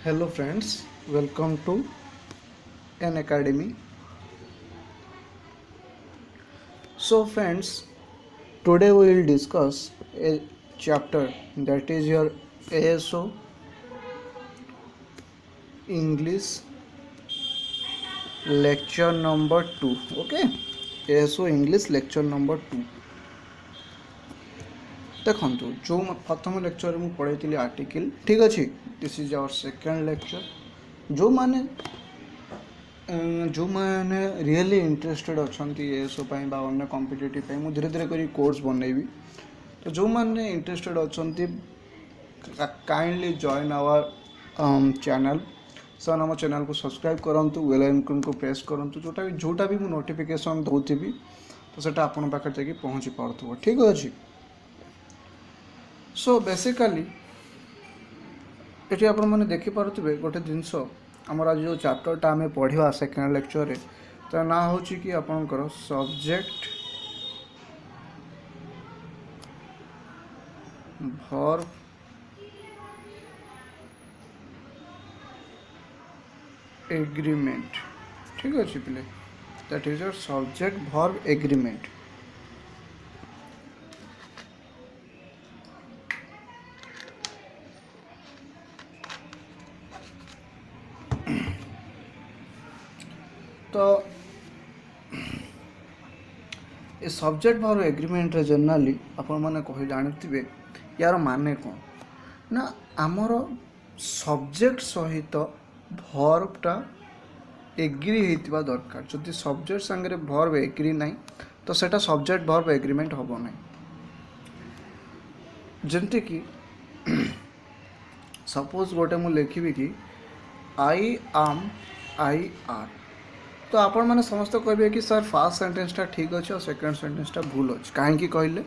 Hello friends, welcome to an academy. So friends, today we will discuss a chapter that is your ASO English lecture number 2. Okay, ASO English lecture number 2. ଦେଖନ୍ତୁ ଯେଉଁ ପ୍ରଥମ ଲେକ୍ଚରରେ ମୁଁ ପଢ଼େଇଥିଲି article ଠିକ୍ ଅଛି, this is our second lecture. ଯେଉଁମାନେ really interested ଅଛନ୍ତି ASO ପାଇଁ ବା ଅନ୍ୟ କମ୍ପିଟେଟିଭ୍ ପାଇଁ ମୁଁ ଧୀରେ ଧୀରେ କରି କୋର୍ସ ବନେଇବି। ତ ଯେଉଁମାନେ ଇଣ୍ଟରେଷ୍ଟେଡ଼ ଅଛନ୍ତି କାଇଣ୍ଡଲି ଜଏନ୍ ଆୱାର ଚ୍ୟାନେଲ୍। ସେମାନେ ଆମ ଚ୍ୟାନେଲ୍କୁ ସବସ୍କ୍ରାଇବ୍ କରନ୍ତୁ, ବେଲ୍ ଆଇକନ୍କୁ ପ୍ରେସ୍ କରନ୍ତୁ, ଯେଉଁଟା ବି ମୁଁ ନୋଟିଫିକେସନ୍ ଦେଉଥିବି ତ ସେଇଟା ଆପଣଙ୍କ ପାଖରେ ଯାଇକି ପହଞ୍ଚି ପାରୁଥିବ। ଠିକ୍ ଅଛି। ସୋ ବେସିକାଲି ଏଠି ଆପଣମାନେ ଦେଖିପାରୁଥିବେ ଗୋଟେ ଜିନିଷ, ଆମର ଆଜି ଯେଉଁ ଚାପ୍ଟରଟା ଆମେ ପଢ଼ିବା ସେକେଣ୍ଡ ଲେକ୍ଚରରେ, ତା ନାଁ ହେଉଛି କି ଆପଣଙ୍କର ସବଜେକ୍ଟ ଭର୍ବ एग्रीमेंट। ठीक अच्छे पिले, that is your subject verb agreement. तो ये सब्जेक्ट भर्ब एग्रीमेंट रे जनरली आपण मैंने कही जानते यार माने कौन ना, आमर सब्जेक्ट सहित भर्बटा एग्री होता दरकार। जदि सब्जेक्ट सांगे भर्ब एग्री ना तो सेटा सब्जेक्ट भर्ब एग्रीमेंट हम ना। जमती कि सपोज गोटे मुझे लिखी कि आई आम आई आर, तो आपण मैंने समस्त कहे कि सर फास्ट सेंटेंसटा ठीक अच्छे और सेकेंड सेंटेंसटा भूल अच्छे। कहीं कहले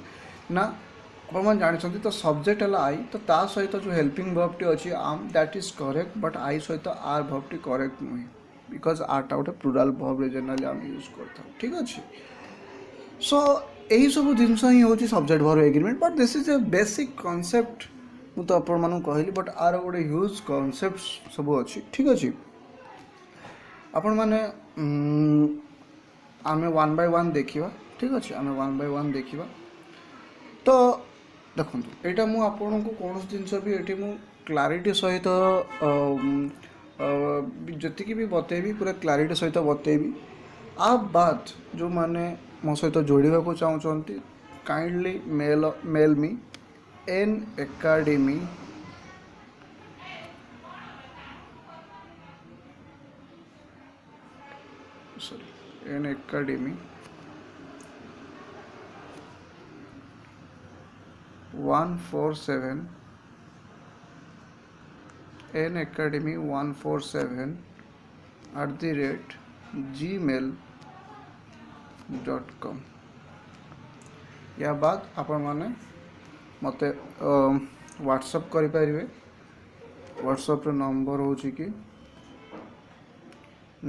ना आप जानते तो सब्जेक्ट है आई, तो ता सहित जो हेल्पिंग वर्बटी अच्छी आम that is correct, but I सहित आर वर्बटी करेक्ट नुहे, बिकज आरटा गोटे प्लुराल वर्ब जनरली आम यूज करता। ठीक अच्छे। सो यही सब जिनस ही हूँ subject verb agreement, but this is A basic concept. मु तो आपण मानू कहली, बट आर गोटे ह्यूज कॉन्सेप्ट सब अच्छी। ठीक अच्छे। आपण मैंने आम वन बाय वन देखा। ठीक अच्छे, आम वन बाय वन देखा। तो देखो यहाँ मुझे कौन जिनस भी ये क्लारिटी सहित जी भी बतेबी पूरा क्लारिटी सहित बतेबी। आ बाद जो मैंने मो सहित जोड़ा को चाहते kindly mail me N academy N academy 147 n academy147 @gmail.com। या बाद आपण माने मते व्हाट्सएप करि परिबे। व्हाट्सएप रो नंबर होची कि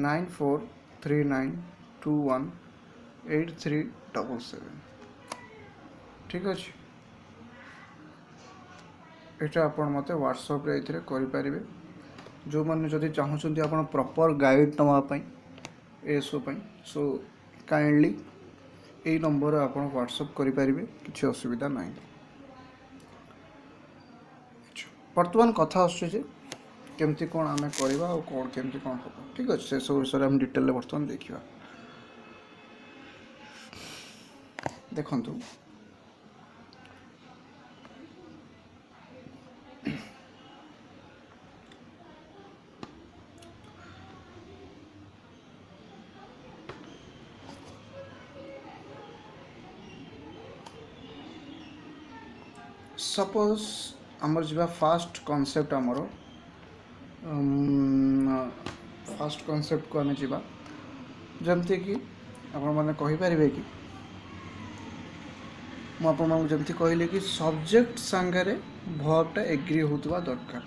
9439218377। ठीक अच्छे। यहाँ आप मत व्हाट्सएप रे करें। जो मैंने जदि चाहते आप प्रॉपर गाइड नापी एसओ सो काइंडली यही नंबर आप व्हाट्सएप करें, किसी असुविधा ना। बर्तमान कथा आमती कौन आम करवा और कौन केमती कौन हम। ठीक अच्छे, से सब विषय हम डिटेल बर्तमान देखा। देखु सपोज आमर जा फास्ट कॉन्सेप्ट आमर फास्ट कॉन्सेप्ट को आम जा जमती कि आपण मैंने कहींपारे कि मुझे कहली कि सब्जेक्ट सांगे भर्बटा एग्री होता दरकार।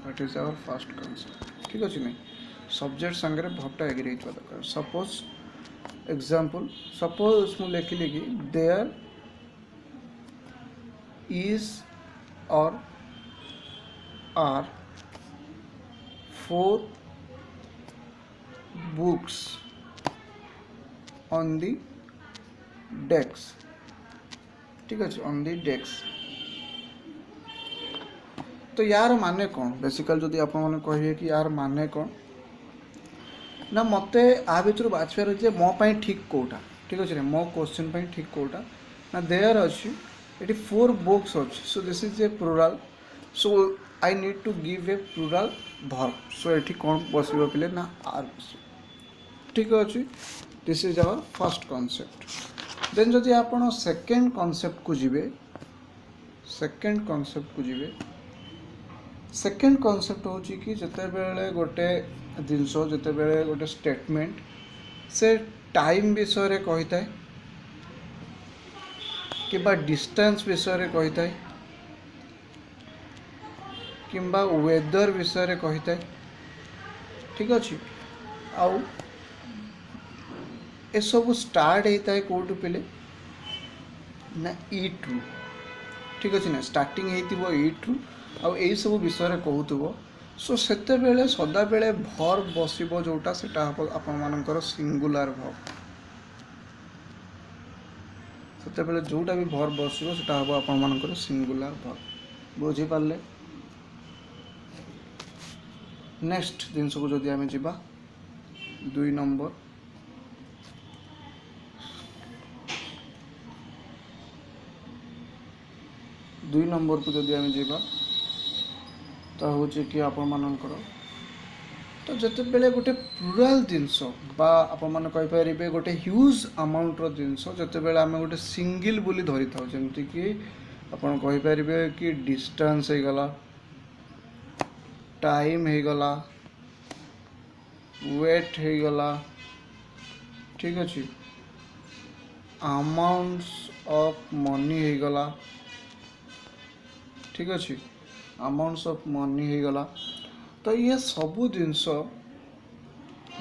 That is our first concept. ठीक अच्छे नहीं, सब्जेक्ट सांगे भर्बटा एग्री होता दरकार। सपोज एग्जांपल, सपोज मुझे लिखिली कि there is or are 4 books on the desk, ठीक अच्छे, on the desk। तो यार माने कौन बेसिकल जदि आप कहे कि यार माने कौन ना मते आ भितर बाछिबार जे मो पाई ठीक कोटा, ठीक अच्छे, मो क्वेश्चन पाई ठीक कोटा ना देयर अच्छी ये 4 बुक्स अच्छी, so this is a plural, so I need to give a plural verb, so ये कौन बस पे ना आर बस, ठीक अच्छे। This is our first concept. Then जदि आप सेकेंड कॉन्सेप्ट को जीवे, सेकेंड कॉन्सेप्ट को जीवे, सेकेंड कॉन्सेप्ट हूँ कि जिते बेले गोटे जिनस जिते बेले गोटे स्टेटमेंट से टाइम विषय कही था कि डिस्टेंस विषय कही था कि वेदर विषय कही था, ठीक अच्छे। आउ ए सब स्टार्ट होता है कौटू पे ना इट रु, ठीक अच्छे ना, स्टार्टिंग हो इट रु आ यही सब विषय कहूब, सो सेते बेले सदा बेले भर्ब बसिबो जोटा सेटा आपण मानकर सिंगुलर भर्ब, सेते बेले जोटा भी भर्ब बसिबो सेटा हबो आपण मानकर सिंगुलर भर्ब, बुझी पारले। नेक्स्ट जिनस को जदि आमे जिबा 2 नंबर, को जदि आमे जिबा तो हूँ कि आपण मानकर तो जिते बेले गोटे प्लुराल जिनस बा आपण माने कहि परिबे गोटे ह्यूज अमाउंट रो जिनस जिते बेले आमे गोटे सिंगल बोली धरि थाउ, जेमति कि आपण कहि परिबे कि डिस्टेंस हे गला, टाइम हे गला, वेट हे गला, ठीक अछि, अमाउंट्स ऑफ मनी हे गला, ठीक अछि, अमाउंट्स ऑफ मनी हो गला। तो ये सबू जिनस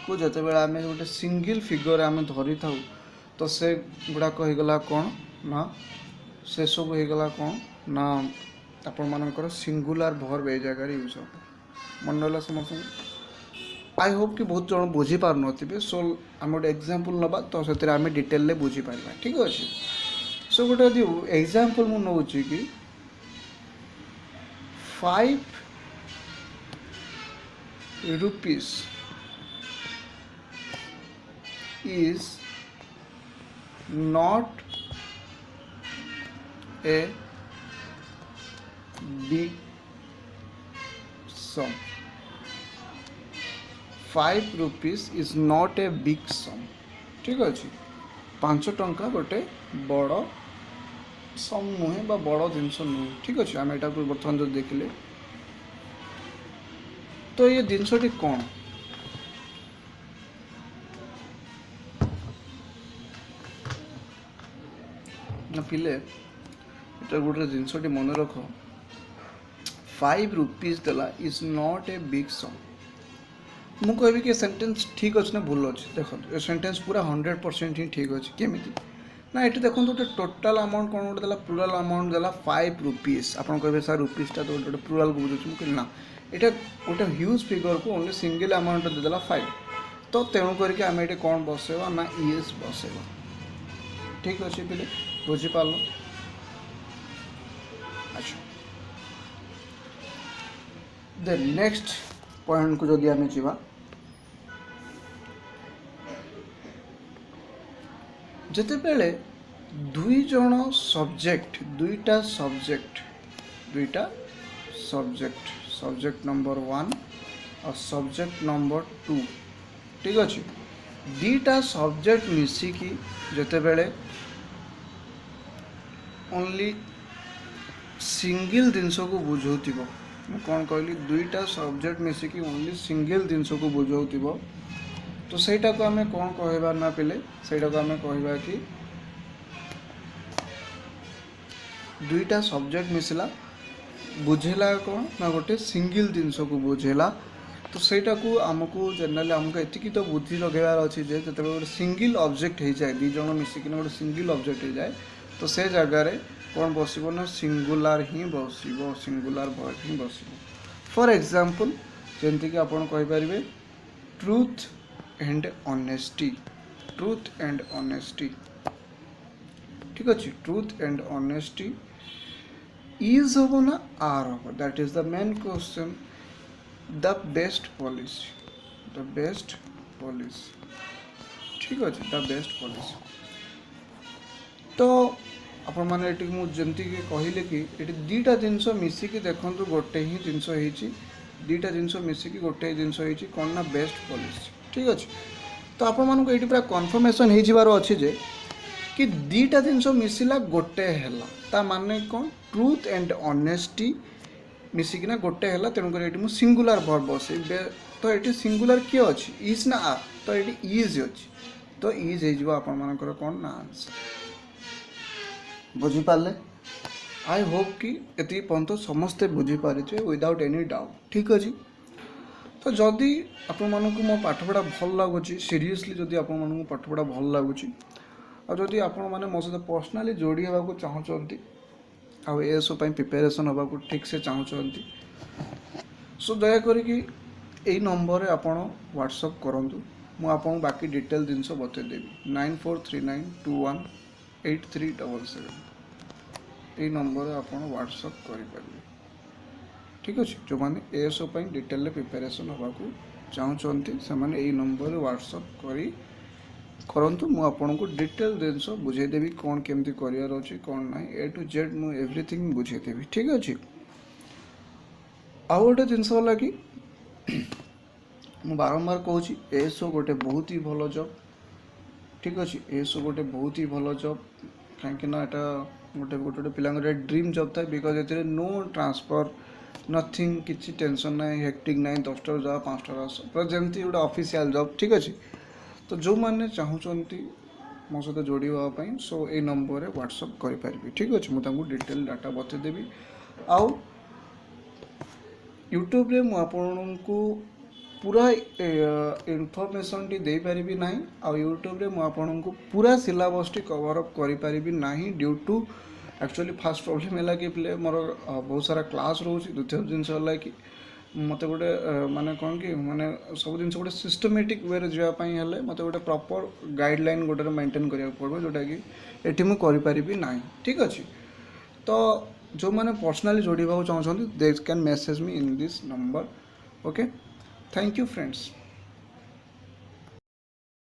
को जिते बेले आम गोटे सिंगल फिगर आम धरी था तो से गुड़ाक होगला कौन ना से सब होगला कौन ना आपण मानकर सिंगुलर भर्ब ए जगह यूज हो, मन रहा समस्त। आई होप कि बहुत जन बुझी पार नथिबे, सो आम गोटे एग्जांपल नबा तो से आम डिटेल बुझी पारबा, ठीक अच्छे। सो गोटे एग्जांपल मु नउची कि 5 rupees is not a big sum. 5 rupees is not a big sum, ठीक अच्छे। 5 टंका गोटे बड़ सम नुहे बा बड़ जिनस नुहे, ठीक अच्छे। आम यहाँ बर्तमान जो देखिले तो ये जिनसटी कौन ना पिले ये गोटे जिनसटी मन रख, 5 rupees देला इज नॉट ए बिग सम। मु कहबी कि सेंटेंस ठीक अच्छे ना भूल अच्छे, देखो ये सेंटेंस पूरा 100% ही ठीक अच्छे। केमिति ना ये देखो गोटे टोटाल अमाउंट कौन गोटे देला, प्लुराल अमाउंट देला 5 rupees। आपन कहबे सर रुपीसटा तो गोटे प्लुराल को बुझुछ, मु ना ये गोटे ह्यूज फिगर को ओनली सिंगल अमाउंट देदेला 5, तो तेणु करके आम ये कौन बसेबा ना इज बसेबा, ठीक अच्छे पिले बुझीपार। अच्छा देन नेक्स्ट पॉइंट को जदि आम जीवा, जिते बेले दुई जन सब्जेक्ट दुईटा सब्जेक्ट नंबर 1 और सब्जेक्ट नंबर 2, ठीक अच्छे, दीटा सब्जेक्ट मिसिकी जिते बेले ओनली सिंगल जिनस को बुझाउथिबो, मु कौन कहली दुईटा सब्जेक्ट मिसिकी ओनली सिंगल जिनस को बुझाउथिबो, तो सेटा को आमे कौन कहबा ना पिले, सेटा को आमे कहबा कि दुईटा सब्जेक्ट मिसला बुझेला कौन ना गोटे सिंगल जिनस को बुझेला। तो सेटा को आमको जनरली आमको एतिकी तो बुद्धि लगेबार अच्छी जे जब गोटे सिंगल ऑब्जेक्ट हो जाए, दी जन मिसिक गोटे सिंगल ऑब्जेक्ट हो जाए, तो से जगार कौन बसो ना सिंगुलर ही बसो, सिंगुलर वर्ब ही बसो। फॉर एग्जांपल ଯେମିତିକି ଆପଣ କହିପାରିବେ truth and honesty, truth and honesty. ठीक अच्छे, ट्रुथ एंड ऑनेस्टी इज हम ना आर हम, that is the main question. The best policy, the best policy. ठीक अच्छे, द बेस्ट पॉलिसी। तो आपण मैंने जमती कहले कि ये दीटा जिनस मिसिकी देखु गोटे ही जिनस होती, दीटा जिनस मिसिकी गोटे जिनस होती कौन ना बेस्ट पॉलिसी। ठीक अच्छे, तो आपण मानक ये पूरा कन्फर्मेसन हो जबार अच्छे जे कि दीटा जिनस मिसिला गोटे हैला, ता माने कौन ट्रुथ एंड ऑनेस्टी मिसिकिना गोटे हैला। तेणुकर ये मुझे सिंगुलर वर्ब बसई, तो ये सिंगुलर किए अच्छी इज ना आर, तो ये इज अच्छी, तो इज हो आपण मानकर कौन ना आंसर। बुझीपारे? आई होप कि ये पर्यंत समस्ते बुझीपारे विदाउट एनी डाउट। ठीक अच्छे, तो जदि आपण मानक मो पाठपढ़ा भल लगुच, सीरीयसली जदि आपण मानक पाठपढ़ा भल लगुच, आदि आपण मैंने मो सहित पर्सनाली जोड़ी होगा चाहते आएसओ प्रिपेरेसन होगा ठीक से चाहते, सो दयाकोरी यही नंबर रे आपण व्हाट्सअप करूँ, मुझे बाकी डिटेल जिनस बतईदेवी। 9439218377 यही नंबर आप व्हाट्सअप करें। ठीक अच्छे, जो मैंने एएसओ डिटेल प्रिपेरेसन होगा चाहते से यही नंबर व्हाट्सअप करंतु, मु आपन को डिटेल जिनस बुझेदेवी कौन केमती करार अच्छे कौन ना ए टू जेड मु एवरीथिंग बुझेदेवी। ठीक अच्छे, आउ गोटे जिनस है कि मु बारंबार कहूँ एएसओ गोटे बहुत ही भल जॉब। ठीक अच्छे, एएसओ गोटे बहुत ही भल जॉब, कहीं गोटे गोटे पिला ड्रीम जॉब था, because a no transfer nothing, किसी टेंशन ना, हेक्टिक ना, 10 जाओ 5 आस, पूरा जमती गोटे ऑफिशियल जॉब। ठीक अच्छे, तो जो मैंने चाहते मो सहित जोड़ी हाँपाई, सो ये नंबर रे व्हाट्सअप करें। ठीक अच्छे, मुझे डिटेल डाटा बतईदेवी। आउ यूट्यूब रे मुझे को पूरा इनफॉरमेशन टी दे पारिबी नाही, आ यूट्यूब रे मुझे को पूरा सिलेबस टी कवर अप करि पारिबी नाही, due to actually first problem है कि मोर बहुत सारा क्लास रोचे। द्वितीय जिनस है कि मत गोटे माने कौन कि माने सब जिन गोटे सिस्टमेटिक वे जावाई मत गोटे प्रॉपर गाइडलाइन गोटे मेंटेन करा पड़ो, जोटा कि ये मुझे करें ना। ठीक अच्छे, तो जो मैंने पर्सनाली जोड़ा चाहते they can message me in this number. Okay, thank you friends.